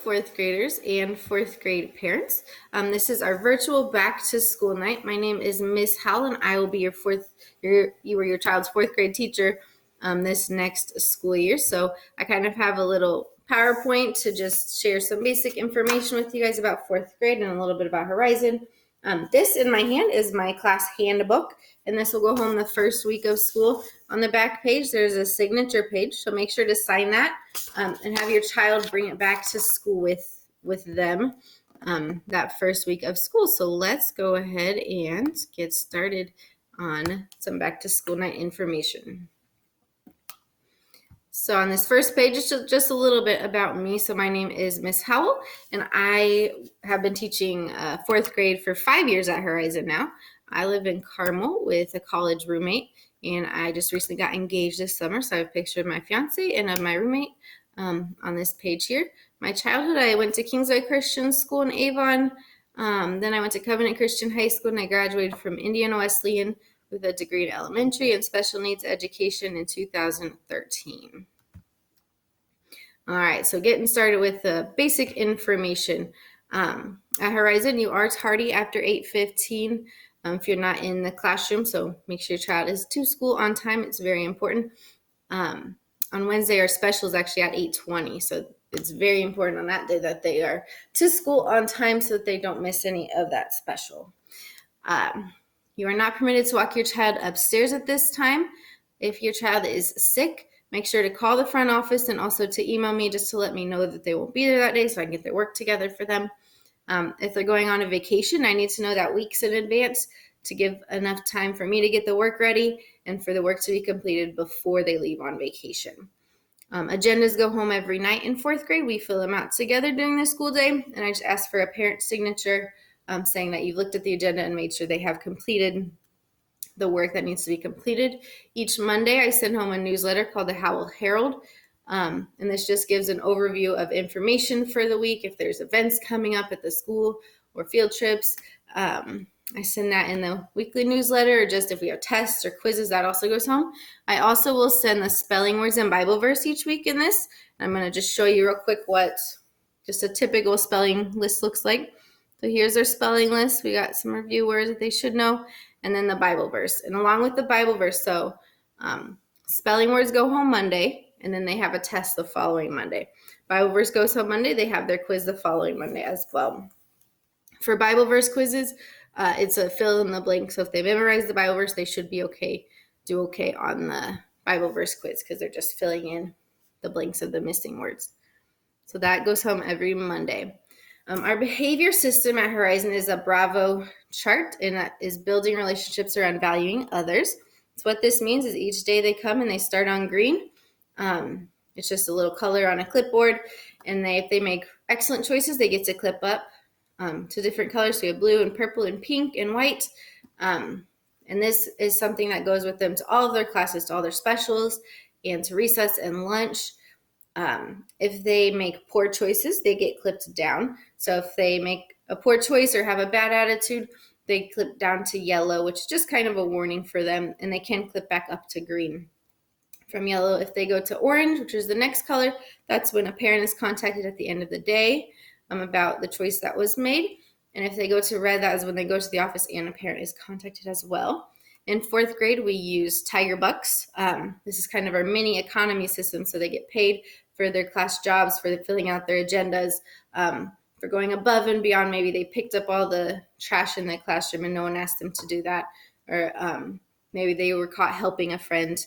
fourth graders and fourth grade parents. This is our virtual back to school night. My name is Miss Howell, and I will be your child's fourth grade teacher this next school year. So I kind of have a little PowerPoint to just share some basic information with you guys about fourth grade and a little bit about Horizon. This in my hand is my class handbook, and this will go home the first week of school. On the back page, there's a signature page, so make sure to sign that and have your child bring it back to school with them that first week of school. So let's go ahead and get started on some back to school night information. So on this first page, it's just a little bit about me. So my name is Miss Howell, and I have been teaching fourth grade for 5 years at Horizon now. I live in Carmel with a college roommate, and I just recently got engaged this summer. So I have a picture of my fiance and of my roommate on this page here. My childhood, I went to Kingsway Christian School in Avon. Then I went to Covenant Christian High School, and I graduated from Indiana Wesleyan with a degree in elementary and special needs education in 2013. All right, so getting started with the basic information. At Horizon, you are tardy after 8:15 if you're not in the classroom, so make sure your child is to school on time. It's very important. On Wednesday, our special is actually at 8:20, so it's very important on that day that they are to school on time so that they don't miss any of that special. You are not permitted to walk your child upstairs at this time. If your child is sick, make sure to call the front office and also to email me just to let me know that they won't be there that day so I can get their work together for them. If they're going on a vacation, I need to know that weeks in advance to give enough time for me to get the work ready and for the work to be completed before they leave on vacation. Agendas go home every night in fourth grade. We fill them out together during the school day, and I just ask for a parent signature saying that you've looked at the agenda and made sure they have completed the work that needs to be completed. Each Monday, I send home a newsletter called the Howell Herald, and this just gives an overview of information for the week. If there's events coming up at the school or field trips, I send that in the weekly newsletter, or just if we have tests or quizzes, that also goes home. I also will send the spelling words and Bible verse each week in this. I'm going to just show you real quick what just a typical spelling list looks like. So here's our spelling list. We got some review words that they should know, and then the Bible verse. And along with the Bible verse, so spelling words go home Monday, and then they have a test the following Monday. Bible verse goes home Monday. They have their quiz the following Monday as well. For Bible verse quizzes, it's a fill in the blank. So if they memorize the Bible verse, they should be okay, do okay on the Bible verse quiz because they're just filling in the blanks of the missing words. So that goes home every Monday. Our behavior system at Horizon is a Bravo chart, and that is building relationships around valuing others. So what this means is each day they come and they start on green. It's just a little color on a clipboard, and if they make excellent choices, they get to clip up to different colors. So we have blue and purple and pink and white. And this is something that goes with them to all of their classes, to all their specials, and to recess and lunch. If they make poor choices, they get clipped down. So if they make a poor choice or have a bad attitude, they clip down to yellow, which is just kind of a warning for them, and they can clip back up to green. From yellow, if they go to orange, which is the next color, that's when a parent is contacted at the end of the day about the choice that was made. And if they go to red, that is when they go to the office and a parent is contacted as well. In fourth grade, we use Tiger Bucks. This is kind of our mini economy system, so they get paid for their class jobs, for filling out their agendas, for going above and beyond. Maybe they picked up all the trash in the classroom and no one asked them to do that. Or maybe they were caught helping a friend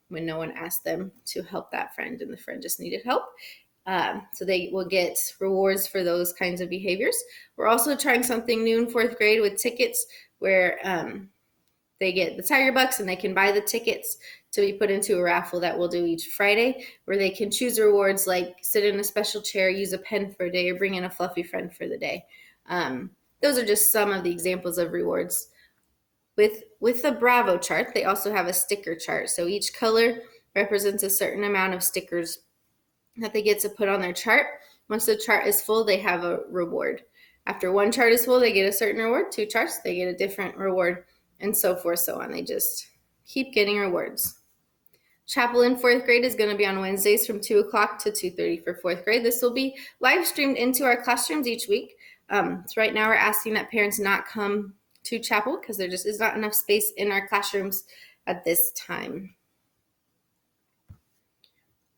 when no one asked them to help that friend and the friend just needed help. So they will get rewards for those kinds of behaviors. We're also trying something new in fourth grade with tickets where they get the Tiger Bucks and they can buy the tickets to be put into a raffle that we'll do each Friday, where they can choose rewards like sit in a special chair, use a pen for a day, or bring in a fluffy friend for the day. Those are just some of the examples of rewards. With the Bravo chart, they also have a sticker chart. So each color represents a certain amount of stickers that they get to put on their chart. Once the chart is full, they have a reward. After one chart is full, they get a certain reward. 2 charts, they get a different reward, and so forth, so on. They just keep getting rewards. Chapel in fourth grade is going to be on Wednesdays from 2 o'clock to 2:30 for fourth grade. This will be live streamed into our classrooms each week. So right now we're asking that parents not come to chapel because there just is not enough space in our classrooms at this time.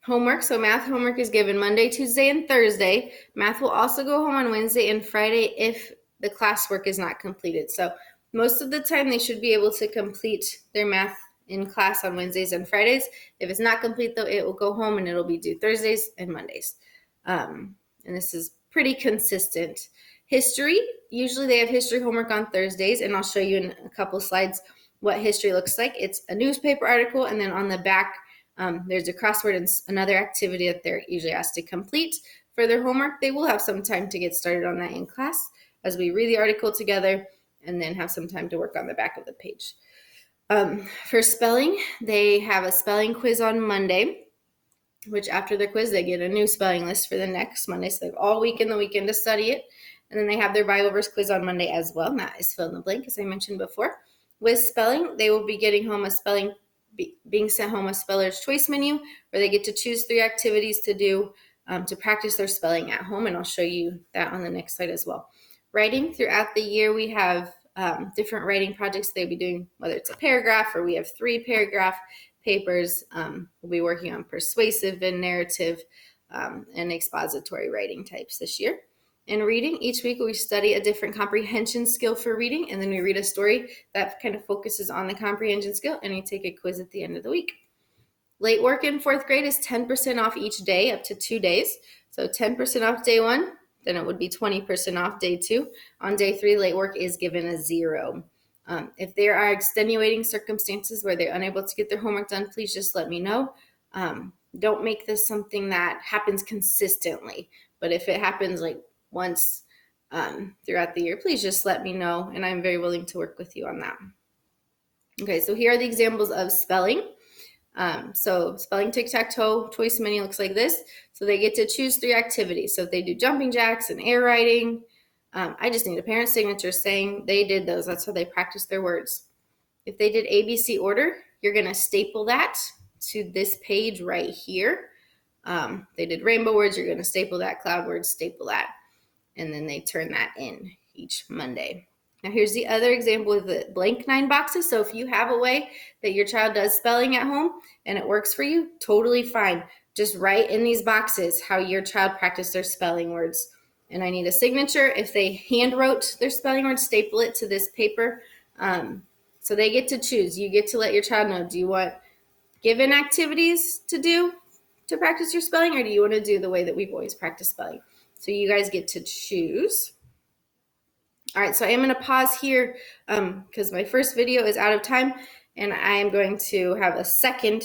Homework. So math homework is given Monday, Tuesday, and Thursday. Math will also go home on Wednesday and Friday if the classwork is not completed. So most of the time they should be able to complete their math in class on Wednesdays and Fridays. If it's not complete though, it will go home and it'll be due Thursdays and Mondays. And this is pretty consistent. History, usually they have history homework on Thursdays, and I'll show you in a couple slides what history looks like. It's a newspaper article, and then on the back there's a crossword and another activity that they're usually asked to complete for their homework. They will have some time to get started on that in class as we read the article together and then have some time to work on the back of the page. For spelling, they have a spelling quiz on Monday, which after their quiz, they get a new spelling list for the next Monday. So they have all week and the weekend to study it. And then they have their Bible verse quiz on Monday as well. And that is fill in the blank, as I mentioned before. With spelling, they will be getting home being sent home a speller's choice menu where they get to choose 3 activities to do to practice their spelling at home. And I'll show you that on the next slide as well. Writing, throughout the year, we have different writing projects they'll be doing, whether it's a paragraph or we have 3 paragraph papers. We'll be working on persuasive and narrative and expository writing types this year. In reading, each week we study a different comprehension skill for reading, and then we read a story that kind of focuses on the comprehension skill, and we take a quiz at the end of the week. Late work in fourth grade is 10% off each day, up to 2 days. So 10% off day 1, then it would be 20% off day 2. On day 3, late work is given a 0. If there are extenuating circumstances where they're unable to get their homework done, please just let me know. Don't make this something that happens consistently, but if it happens like once throughout the year, please just let me know, and I'm very willing to work with you on that. Okay, so here are the examples of spelling. So spelling tic-tac-toe choice menu looks like this. So they get to choose 3 activities. So if they do jumping jacks and air writing, I just need a parent signature saying they did those. That's how they practice their words. If they did ABC order, you're going to staple that to this page right here. They did rainbow words, you're going to staple that, cloud words, staple that. And then they turn that in each Monday. Now here's the other example with the blank 9 boxes. So if you have a way that your child does spelling at home and it works for you, totally fine. Just write in these boxes how your child practiced their spelling words. And I need a signature. If they hand wrote their spelling words, staple it to this paper. So they get to choose. You get to let your child know, do you want given activities to do to practice your spelling, or do you want to do the way that we've always practiced spelling? So you guys get to choose. All right, so I am going to pause here because my first video is out of time, and I am going to have a second